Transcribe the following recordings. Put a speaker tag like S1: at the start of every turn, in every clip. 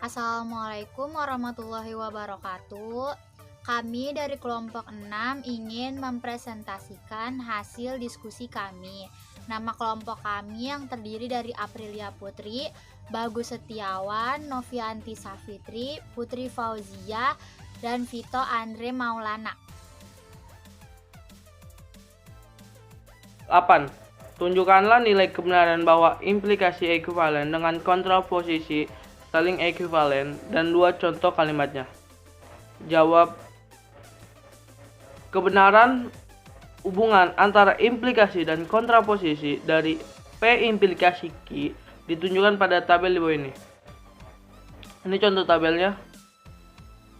S1: Assalamualaikum warahmatullahi wabarakatuh. Kami dari kelompok 6 ingin mempresentasikan hasil diskusi kami. Nama kelompok kami yang terdiri dari Aprilia Putri, Bagus Setiawan, Novianti Safitri, Putri Fauzia, dan Vito Andre Maulana.
S2: 8. Tunjukkanlah nilai kebenaran bahwa implikasi ekuivalen dengan kontraposisi saling ekuivalen dan dua contoh kalimatnya. Jawab. Kebenaran hubungan antara implikasi dan kontraposisi dari P implikasi Q ditunjukkan pada tabel di bawah ini. Ini contoh tabelnya.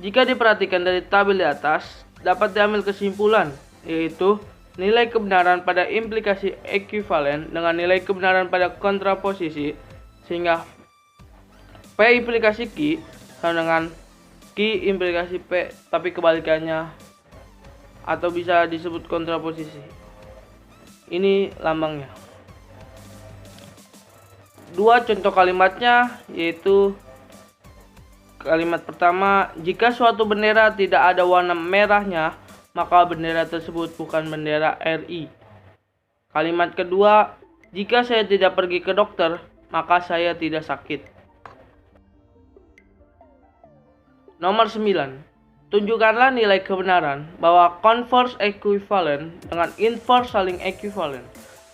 S2: Jika diperhatikan dari tabel di atas, dapat diambil kesimpulan, yaitu nilai kebenaran pada implikasi ekuivalen dengan nilai kebenaran pada kontraposisi, sehingga P implikasi Q sama dengan Q implikasi P, tapi kebalikannya, atau bisa disebut kontraposisi. Ini lambangnya. Dua contoh kalimatnya, yaitu kalimat pertama, jika suatu bendera tidak ada warna merahnya, maka bendera tersebut bukan bendera RI. Kalimat kedua, jika saya tidak pergi ke dokter, maka saya tidak sakit. Nomor 9. Tunjukkanlah nilai kebenaran bahwa converse equivalent dengan inverse saling equivalent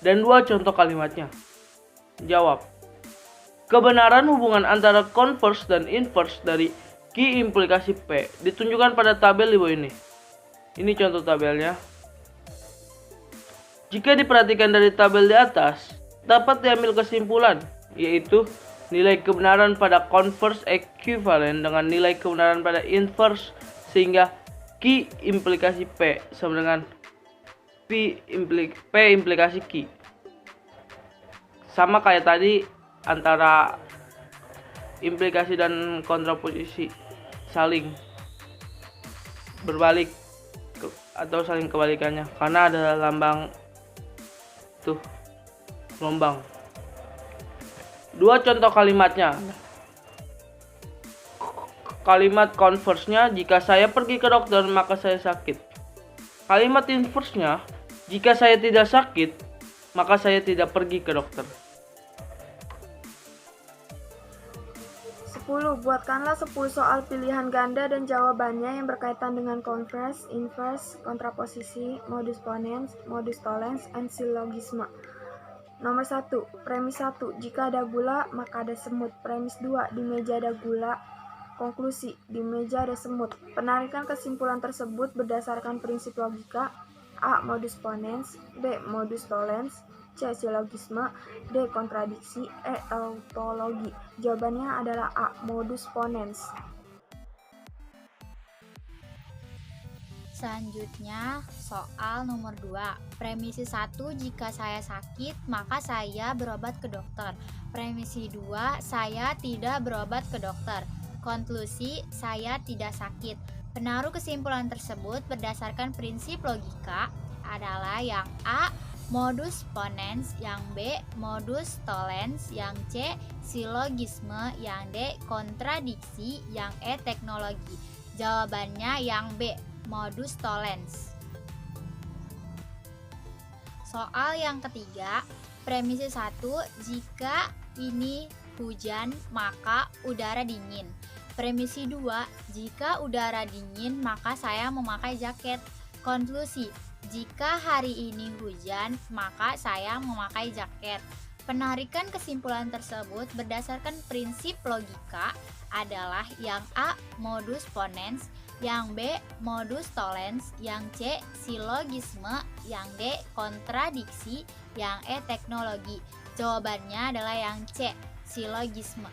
S2: dan dua contoh kalimatnya. Jawab. Kebenaran hubungan antara converse dan inverse dari Q implikasi P ditunjukkan pada tabel di bawah ini. Ini contoh tabelnya. Jika diperhatikan dari tabel di atas, dapat diambil kesimpulan, yaitu nilai kebenaran pada converse equivalent dengan nilai kebenaran pada inverse, sehingga Q implikasi P sama dengan P implikasi Q. Sama kayak tadi antara implikasi dan kontraposisi saling berbalik atau saling kebalikannya, karena ada lambang tuh gelombang. Dua contoh kalimatnya. Kalimat converse-nya, jika saya pergi ke dokter maka saya sakit. Kalimat inverse-nya, jika saya tidak sakit maka saya tidak pergi ke dokter.
S3: 10. Buatkanlah 10 soal pilihan ganda dan jawabannya yang berkaitan dengan converse, inverse, kontraposisi, modus ponens, modus tollens, and sillogisme. Nomor 1. Premis 1. Jika ada gula, maka ada semut. Premis 2. Di meja ada gula. Konklusi. Di meja ada semut. Penarikan kesimpulan tersebut berdasarkan prinsip logika. A. Modus ponens. B. Modus tollens. C. Sillogisme. D. Kontradiksi. E. Tautologi. Jawabannya adalah A. Modus ponens.
S1: Selanjutnya, soal nomor 2. Premisi 1, jika saya sakit, maka saya berobat ke dokter. Premisi 2, saya tidak berobat ke dokter. Konklusi, saya tidak sakit. Penaruh kesimpulan tersebut berdasarkan prinsip logika adalah yang A. Modus ponens, yang B. Modus tollens, yang C. Sillogisme, yang D. Kontradiksi, yang E. Teknologi. Jawabannya yang B. Modus tollens. Soal yang ketiga, premisi 1, jika ini hujan maka udara dingin. Premisi 2, jika udara dingin maka saya memakai jaket. Konklusi, jika hari ini hujan maka saya memakai jaket. Penarikan kesimpulan tersebut berdasarkan prinsip logika adalah yang A. Modus ponens, yang B. Modus tollens, yang C. Sillogisme, yang D. Kontradiksi, yang E. Teknologi. Jawabannya adalah yang C. Sillogisme.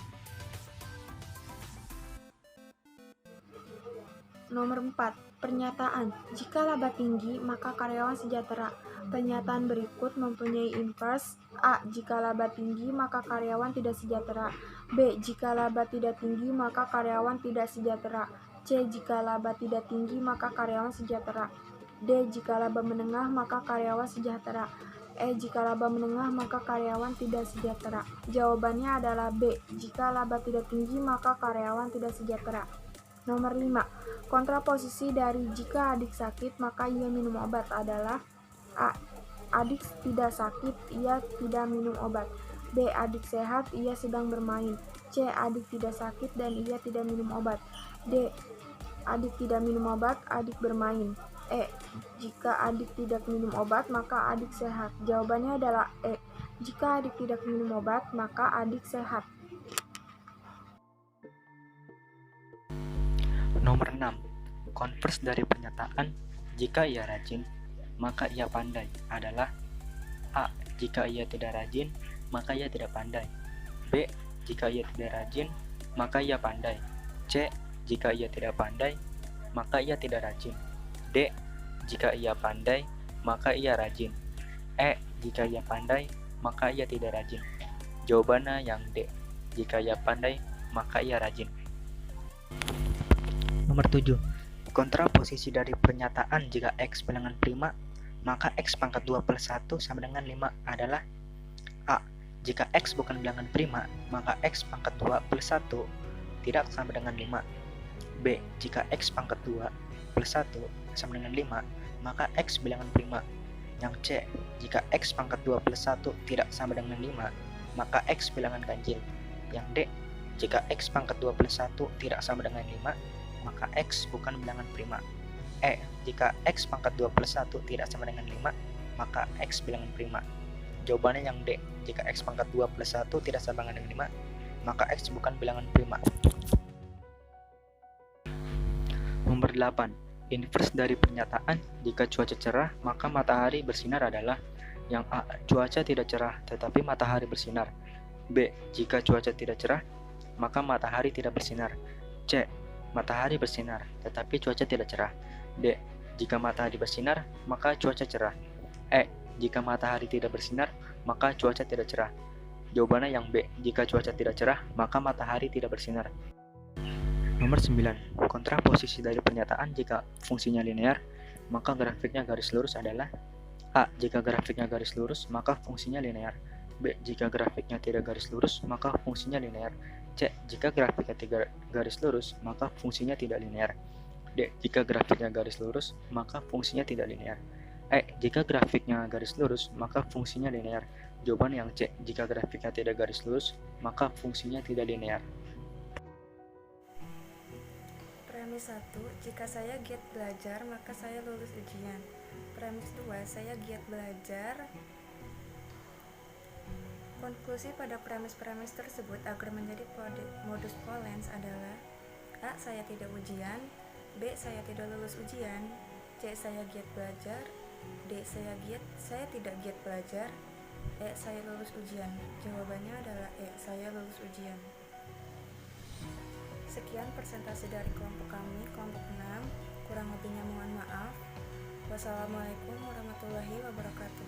S3: Nomor 4. Pernyataan. Jika laba tinggi, maka karyawan sejahtera. Pernyataan berikut mempunyai inverse. A. Jika laba tinggi, maka karyawan tidak sejahtera. B. Jika laba tidak tinggi, maka karyawan tidak sejahtera. C. Jika laba tidak tinggi, maka karyawan sejahtera. D. Jika laba menengah, maka karyawan sejahtera. Jika laba menengah maka karyawan tidak sejahtera. Jawabannya adalah B. Jika laba tidak tinggi maka karyawan tidak sejahtera. Nomor 5. Kontraposisi dari jika adik sakit maka ia minum obat adalah A. Adik tidak sakit, ia tidak minum obat. B. Adik sehat, ia sedang bermain. C. Adik tidak sakit dan ia tidak minum obat. D. Adik tidak minum obat, adik bermain. Jika adik tidak minum obat, maka adik sehat. Jawabannya adalah E. Jika adik tidak minum obat, maka adik sehat.
S4: Nomor 6. Konvers dari pernyataan jika ia rajin, maka ia pandai adalah A. Jika ia tidak rajin, maka ia tidak pandai. B. Jika ia tidak rajin, maka ia pandai. C. Jika ia tidak pandai, maka ia tidak rajin. D. Jika ia pandai, maka ia rajin. E. Jika ia pandai, maka ia tidak rajin. Jawabannya yang D. Jika ia pandai, maka ia rajin. Nomor 7. Kontraposisi dari pernyataan jika X bilangan prima, maka X pangkat 2 plus 1 sama dengan 5 adalah A. Jika X bukan bilangan prima, maka X pangkat 2 plus 1 tidak sama dengan 5. B. Jika X pangkat 2 plus 1 sama dengan 5, maka X bilangan prima. Yang C. Jika X pangkat 2 plus 1 tidak sama dengan 5, maka X bilangan ganjil. Yang D. Jika X pangkat 2 plus 1 tidak sama dengan 5, maka X bukan bilangan prima. E. Jika X pangkat 2 plus 1 tidak sama dengan 5, maka X bilangan prima. Jawabannya yang D. Jika X pangkat 2 plus 1 tidak sama dengan 5, maka X bukan bilangan prima. Nomor 8. Invers dari pernyataan jika cuaca cerah maka matahari bersinar adalah yang A. Cuaca tidak cerah tetapi matahari bersinar. B. Jika cuaca tidak cerah maka matahari tidak bersinar. C. Matahari bersinar tetapi cuaca tidak cerah. D. Jika matahari bersinar maka cuaca cerah. E. Jika matahari tidak bersinar maka cuaca tidak cerah. Jawabannya yang B. Jika cuaca tidak cerah maka matahari tidak bersinar. Nomor 9. Kontraposisi dari pernyataan jika fungsinya linear, maka grafiknya garis lurus adalah A. Jika grafiknya garis lurus, maka fungsinya linear. B. Jika grafiknya tidak garis lurus, maka fungsinya linear. C. Jika grafiknya tidak garis lurus, maka fungsinya tidak linear. D. Jika grafiknya garis lurus, maka fungsinya tidak linear. E. Jika grafiknya garis lurus, maka fungsinya linear. Jawaban yang C. Jika grafiknya tidak garis lurus, maka fungsinya tidak linear.
S3: Premis 1, jika saya giat belajar, maka saya lulus ujian. Premis 2, saya giat belajar. Konklusi pada premis-premis tersebut agar menjadi modus polens adalah A. Saya tidak ujian. B. Saya tidak lulus ujian. C. Saya giat belajar. D. Saya tidak giat belajar. E. Saya lulus ujian. Jawabannya adalah E. Saya lulus ujian. Sekian presentasi dari kelompok kami, kelompok 6. Kurang lebihnya mohon maaf. Wassalamualaikum warahmatullahi wabarakatuh.